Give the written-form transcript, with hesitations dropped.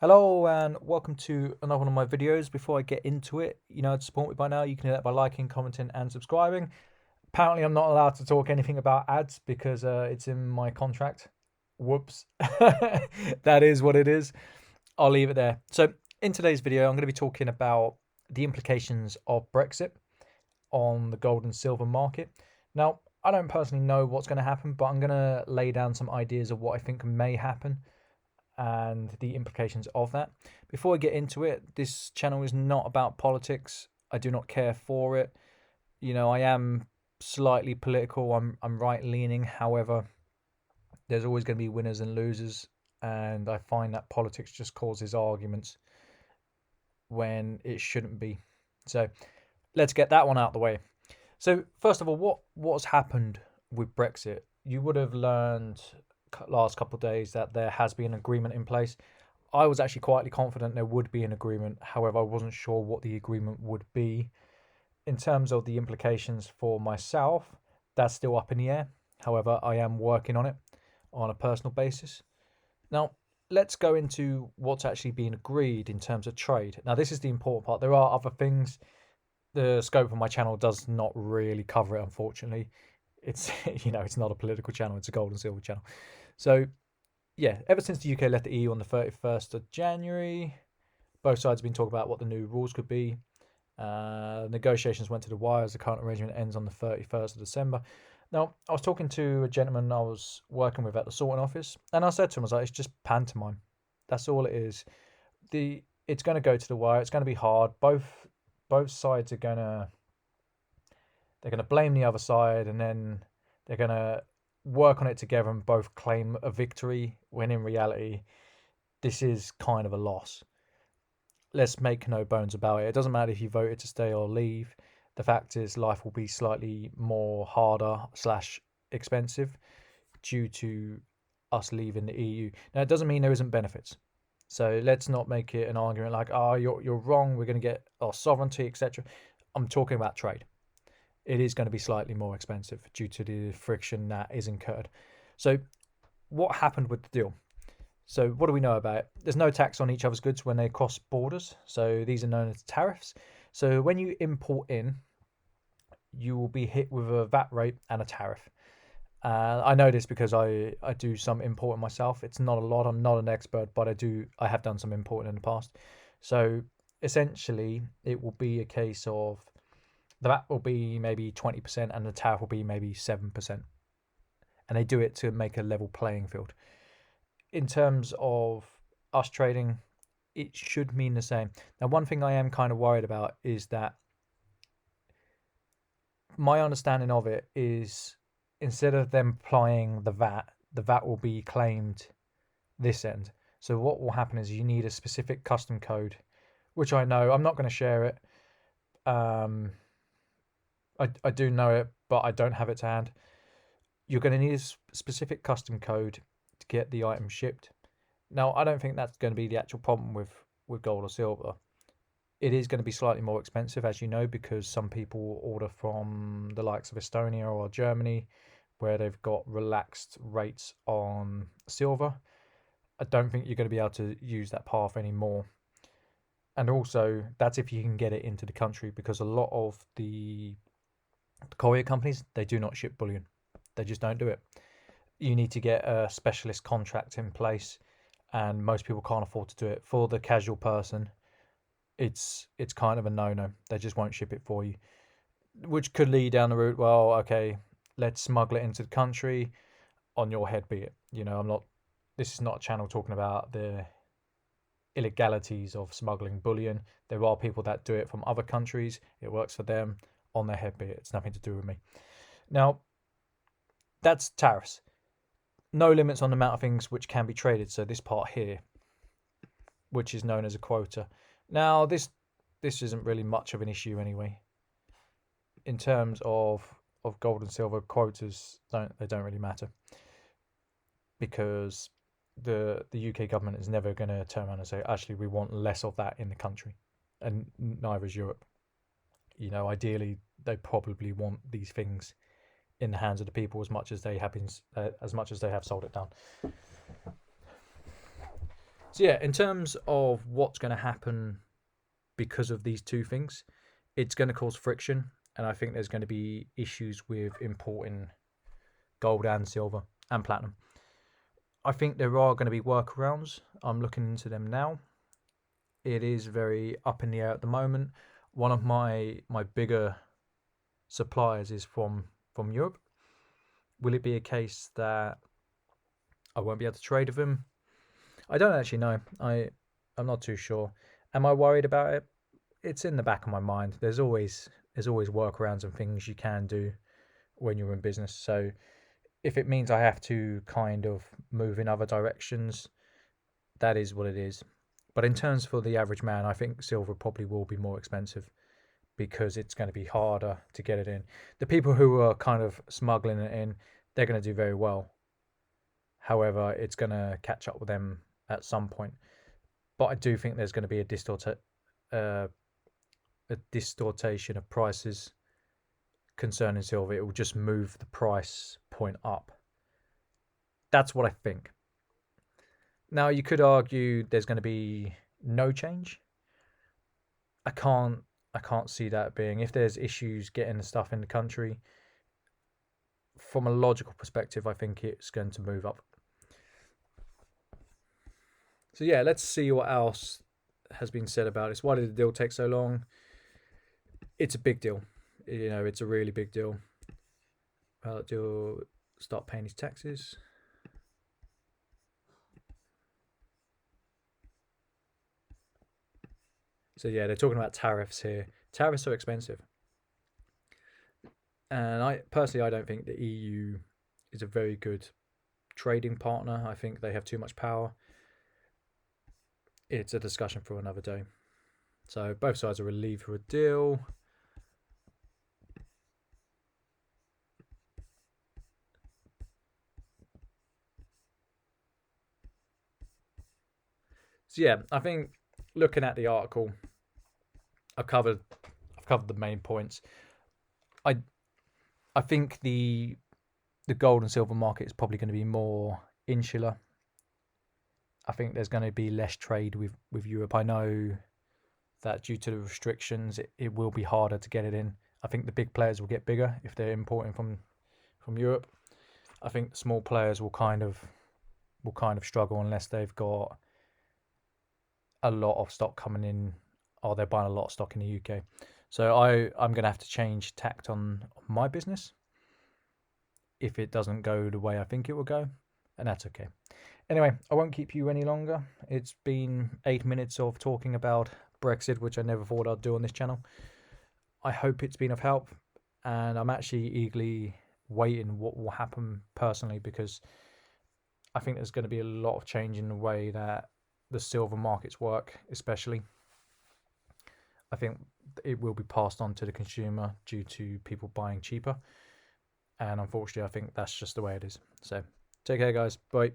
Hello and welcome to another one of my videos. Before I get into it, to support me by now, you can do that by liking, commenting and subscribing. Apparently I'm not allowed to talk anything about ads because it's in my contract. Whoops. That is what it is. I'll leave it there. So in today's video, I'm going to be talking about the implications of Brexit on the gold and silver market. Now, I don't personally know what's going to happen, but I'm going to lay down some ideas of what I think may happen and the implications of that. Before I get into it, this channel is not about politics. I do not care for it. I am slightly political. I'm right leaning. However, there's always going to be winners and losers, and I find that politics just causes arguments when it shouldn't be. So let's get that one out of the way. So first of all, what's happened with Brexit? You would have learned last couple of days that there has been an agreement in place. I was actually quietly confident there would be an agreement. However, I wasn't sure what the agreement would be. In terms of the implications for myself, that's still up in the air. However, I am working on it on a personal basis. Now, let's go into what's actually been agreed in terms of trade. Now, this is the important part. There are other things. The scope of my channel does not really cover it, unfortunately. It's it's not a political channel, it's a gold and silver channel. So yeah, ever since the UK left the EU on the 31st of January, both sides have been talking about what the new rules could be. Negotiations went to the wire as the current arrangement ends on the 31st of December. Now, I was talking to a gentleman I was working with at the sorting office, and I said to him, I was like, it's just pantomime. That's all it is. It's going to go to the wire. It's going to be hard. Both sides are they're going to blame the other side, and then they're going to work on it together and both claim a victory, when in reality this is kind of a loss. Let's make no bones about it. It doesn't matter if you voted to stay or leave. The fact is life will be slightly more harder / expensive due to us leaving the EU. Now, it doesn't mean there isn't benefits. So let's not make it an argument like, oh, you're wrong, we're going to get our sovereignty, etc. I'm talking about trade. It is going to be slightly more expensive due to the friction that is incurred. So what happened with the deal? So what do we know about it? There's no tax on each other's goods when they cross borders. So these are known as tariffs. So when you import in, you will be hit with a VAT rate and a tariff. I know this because I do some importing myself. It's not a lot. I'm not an expert, but I have done some importing in the past. So essentially, it will be a case of the VAT will be maybe 20% and the tariff will be maybe 7%. And they do it to make a level playing field. In terms of us trading, it should mean the same. Now, one thing I am kind of worried about is that my understanding of it is instead of them applying the VAT will be claimed this end. So what will happen is you need a specific custom code, which I know. I'm not going to share it. I do know it, but I don't have it to hand. You're going to need a specific custom code to get the item shipped. Now, I don't think that's going to be the actual problem with gold or silver. It is going to be slightly more expensive, as you know, because some people order from the likes of Estonia or Germany, where they've got relaxed rates on silver. I don't think you're going to be able to use that path anymore. And also, that's if you can get it into the country, because a lot of the courier companies, they do not ship bullion. They just don't do it. You need to get a specialist contract in place, and most people can't afford to do it. For the casual person, it's kind of a no-no. They just won't ship it for you, which could lead down the route, well, okay, let's smuggle it into the country. On your head be it. This is not a channel talking about the illegalities of smuggling bullion. There are people that do it from other countries. It works for them. On their head be it. It's nothing to do with me. Now, that's tariffs. No limits on the amount of things which can be traded. So this part here, which is known as a quota. Now, this isn't really much of an issue anyway. In terms of gold and silver, quotas don't really matter, because the UK government is never going to turn around and say, actually, we want less of that in the country, and neither is Europe. Ideally, they probably want these things in the hands of the people as much as they have sold it down. So yeah, in terms of what's going to happen because of these two things, it's going to cause friction, and I think there's going to be issues with importing gold and silver and platinum. I think there are going to be workarounds. I'm looking into them now. It is very up in the air at the moment. One of my bigger suppliers is from Europe. Will it be a case that I won't be able to trade with them? I don't actually know. I'm not too sure. Am I worried about it? It's in the back of my mind. There's always workarounds and things you can do when you're in business. So if it means I have to kind of move in other directions, that is what it is. But in terms for the average man, I think silver probably will be more expensive because it's going to be harder to get it in. The people who are kind of smuggling it in, they're going to do very well. However, it's going to catch up with them at some point. But I do think there's going to be uh, a distortation of prices concerning silver. It will just move the price point up. That's what I think. Now, you could argue there's going to be no change. I can't I can't see that being, if there's issues getting the stuff in the country, from a logical perspective, I think it's going to move up. So yeah, let's see what else has been said about this. Why did the deal take so long? It's a big deal. It's a really big deal. Deal start paying his taxes. So yeah, they're talking about tariffs here. Tariffs are expensive. And I don't think the EU is a very good trading partner. I think they have too much power. It's a discussion for another day. So both sides are relieved for a deal. So yeah, I think looking at the article, I've covered the main points. I I think the gold and silver market is probably going to be more insular. I think there's going to be less trade with Europe. I know that due to the restrictions, it will be harder to get it in. I think the big players will get bigger if they're importing from Europe. I think the small players will kind of struggle unless they've got a lot of stock coming in, or they're buying a lot of stock in the UK. So I'm going to have to change tact on my business if it doesn't go the way I think it will go, and that's okay. Anyway, I won't keep you any longer. It's been 8 minutes of talking about Brexit, which I never thought I'd do on this channel. I hope it's been of help, and I'm actually eagerly waiting what will happen personally, because I think there's going to be a lot of change in the way that the silver markets work, especially. I think it will be passed on to the consumer due to people buying cheaper. And unfortunately, I think that's just the way it is. So take care, guys. Bye.